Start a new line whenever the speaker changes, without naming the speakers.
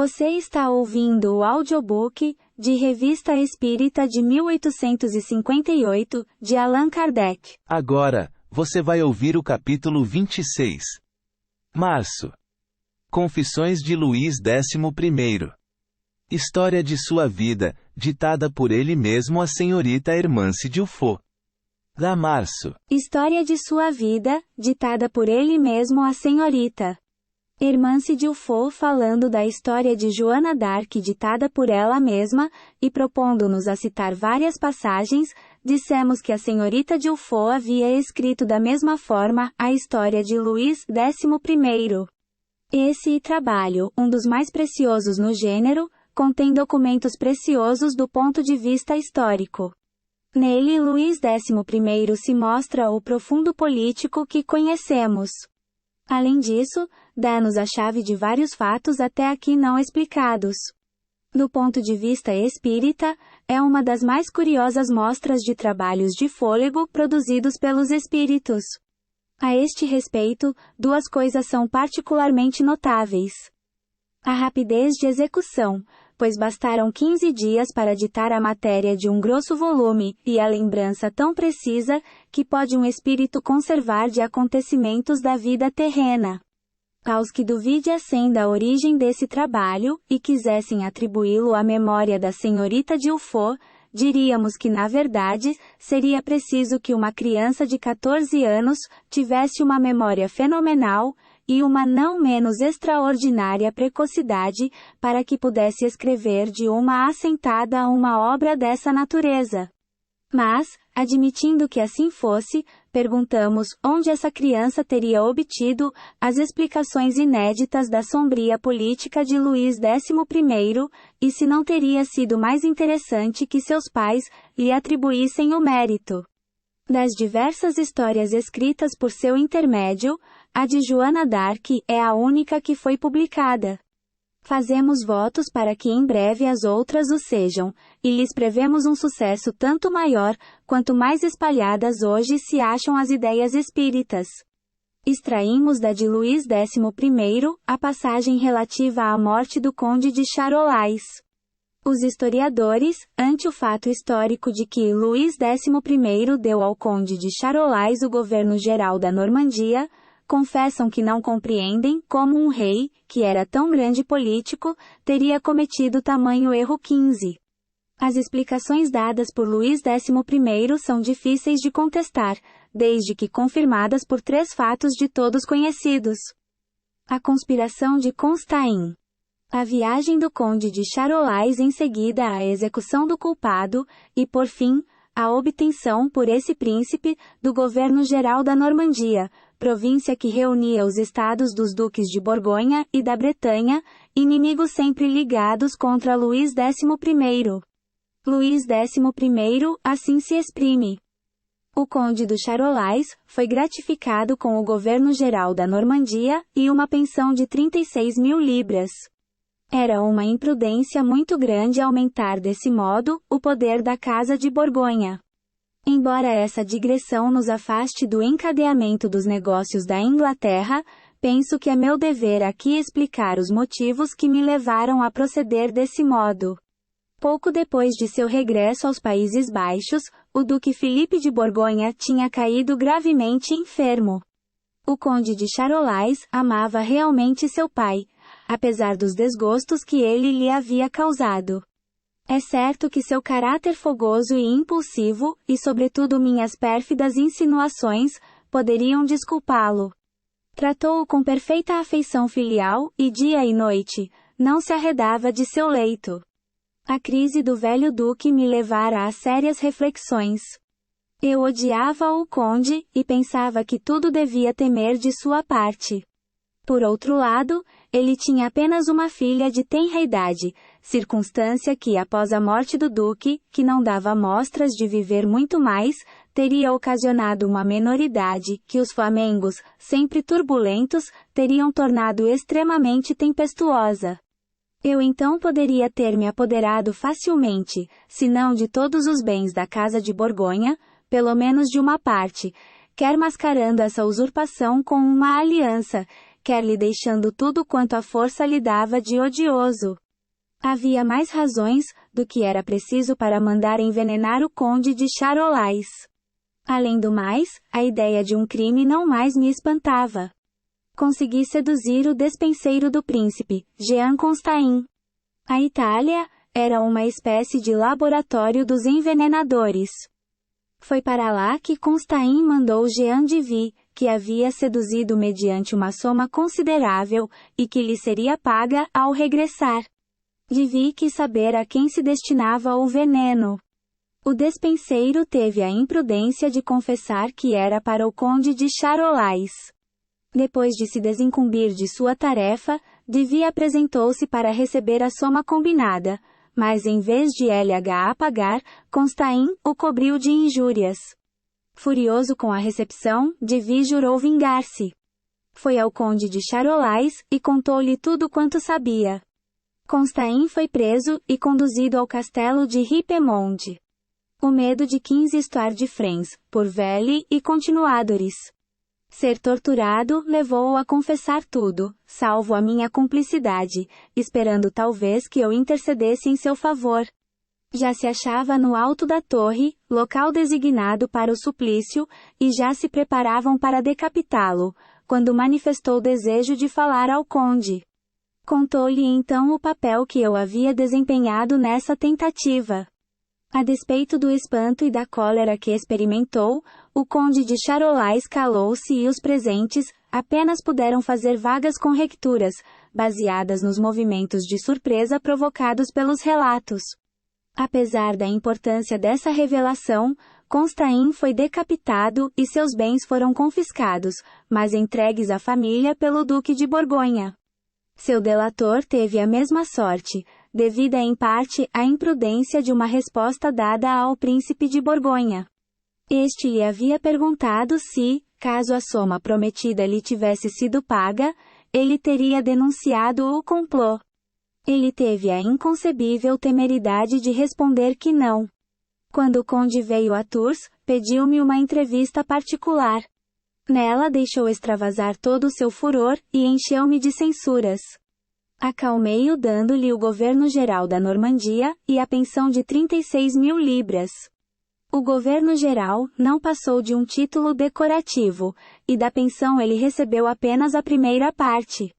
Você está ouvindo o audiobook de Revista Espírita de 1858, de Allan Kardec.
Agora, você vai ouvir o capítulo 26. Março. Confissões de Luís XI. História de sua vida, ditada por ele mesmo à senhorita Hermance de Ufot. Da Março.
História de sua vida, ditada por ele mesmo à senhorita Hermance de Ufot, falando da história de Joana d'Arc ditada por ela mesma, e propondo-nos a citar várias passagens, dissemos que a senhorita de Ufot havia escrito da mesma forma a história de Luís XI. Esse trabalho, um dos mais preciosos no gênero, contém documentos preciosos do ponto de vista histórico. Nele Luís XI se mostra o profundo político que conhecemos. Além disso, dá-nos a chave de vários fatos até aqui não explicados. Do ponto de vista espírita, é uma das mais curiosas mostras de trabalhos de fôlego produzidos pelos espíritos. A este respeito, duas coisas são particularmente notáveis. A rapidez de execução, pois bastaram 15 dias para ditar a matéria de um grosso volume, e a lembrança tão precisa, que pode um espírito conservar de acontecimentos da vida terrena. Aos que duvidem da origem desse trabalho, e quisessem atribuí-lo à memória da senhorita de Ufot, diríamos que na verdade, seria preciso que uma criança de 14 anos, tivesse uma memória fenomenal, e uma não menos extraordinária precocidade, para que pudesse escrever de uma assentada uma obra dessa natureza. Mas, admitindo que assim fosse, perguntamos onde essa criança teria obtido as explicações inéditas da sombria política de Luís XI, e se não teria sido mais interessante que seus pais lhe atribuíssem o mérito. Das diversas histórias escritas por seu intermédio, a de Joana d'Arc é a única que foi publicada. Fazemos votos para que em breve as outras o sejam, e lhes prevemos um sucesso tanto maior, quanto mais espalhadas hoje se acham as ideias espíritas. Extraímos da de Luís XI, a passagem relativa à morte do conde de Charolais. Os historiadores, ante o fato histórico de que Luís XI deu ao conde de Charolais o governo geral da Normandia, confessam que não compreendem como um rei, que era tão grande político, teria cometido tamanho erro. 15. As explicações dadas por Luís XI são difíceis de contestar, desde que confirmadas por 3 fatos de todos conhecidos. A conspiração de Constatin. A viagem do conde de Charolais em seguida à execução do culpado, e por fim, a obtenção por esse príncipe, do governo geral da Normandia, província que reunia os estados dos duques de Borgonha e da Bretanha, inimigos sempre ligados contra Luís XI. Luís XI assim se exprime. O conde do Charolais foi gratificado com o governo geral da Normandia e uma pensão de 36.000 libras. Era uma imprudência muito grande aumentar desse modo o poder da Casa de Borgonha. Embora essa digressão nos afaste do encadeamento dos negócios da Inglaterra, penso que é meu dever aqui explicar os motivos que me levaram a proceder desse modo. Pouco depois de seu regresso aos Países Baixos, o duque Filipe de Borgonha tinha caído gravemente enfermo. O conde de Charolais amava realmente seu pai, apesar dos desgostos que ele lhe havia causado. É certo que seu caráter fogoso e impulsivo, e sobretudo minhas pérfidas insinuações, poderiam desculpá-lo. Tratou-o com perfeita afeição filial, e dia e noite, não se arredava de seu leito. A crise do velho duque me levara a sérias reflexões. Eu odiava o conde, e pensava que tudo devia temer de sua parte. Por outro lado, ele tinha apenas uma filha de tenra idade, circunstância que após a morte do duque, que não dava mostras de viver muito mais, teria ocasionado uma menoridade que os flamengos, sempre turbulentos, teriam tornado extremamente tempestuosa. Eu então poderia ter me apoderado facilmente, se não de todos os bens da Casa de Borgonha, pelo menos de uma parte, quer mascarando essa usurpação com uma aliança, quer lhe deixando tudo quanto a força lhe dava de odioso. Havia mais razões do que era preciso para mandar envenenar o conde de Charolais. Além do mais, a ideia de um crime não mais me espantava. Consegui seduzir o despenseiro do príncipe, Jean Constantin. A Itália era uma espécie de laboratório dos envenenadores. Foi para lá que Constantin mandou Jean de Vie, que havia seduzido mediante uma soma considerável, e que lhe seria paga ao regressar. De Vie quis saber a quem se destinava o veneno. O despenseiro teve a imprudência de confessar que era para o conde de Charolais. Depois de se desincumbir de sua tarefa, De Vie apresentou-se para receber a soma combinada, mas em vez de LH a pagar, Constantin o cobriu de injúrias. Furioso com a recepção, De Vie jurou vingar-se. Foi ao conde de Charolais, e contou-lhe tudo quanto sabia. Constantin foi preso, e conduzido ao castelo de Ripemonde. O medo de 15 histoire de France, por Velle e continuadores. Ser torturado levou-o a confessar tudo, salvo a minha cumplicidade, esperando talvez que eu intercedesse em seu favor. Já se achava no alto da torre, local designado para o suplício, e já se preparavam para decapitá-lo, quando manifestou desejo de falar ao conde. Contou-lhe então o papel que eu havia desempenhado nessa tentativa. A despeito do espanto e da cólera que experimentou, o conde de Charolais calou-se e os presentes apenas puderam fazer vagas conjecturas, baseadas nos movimentos de surpresa provocados pelos relatos. Apesar da importância dessa revelação, Constantin foi decapitado e seus bens foram confiscados, mas entregues à família pelo Duque de Borgonha. Seu delator teve a mesma sorte, devida em parte à imprudência de uma resposta dada ao príncipe de Borgonha. Este lhe havia perguntado se, caso a soma prometida lhe tivesse sido paga, ele teria denunciado o complô. Ele teve a inconcebível temeridade de responder que não. Quando o conde veio a Tours, pediu-me uma entrevista particular. Nela deixou extravasar todo o seu furor, e encheu-me de censuras. Acalmei-o dando-lhe o governo-geral da Normandia, e a pensão de 36.000 libras. O governo-geral não passou de um título decorativo, e da pensão ele recebeu apenas a primeira parte.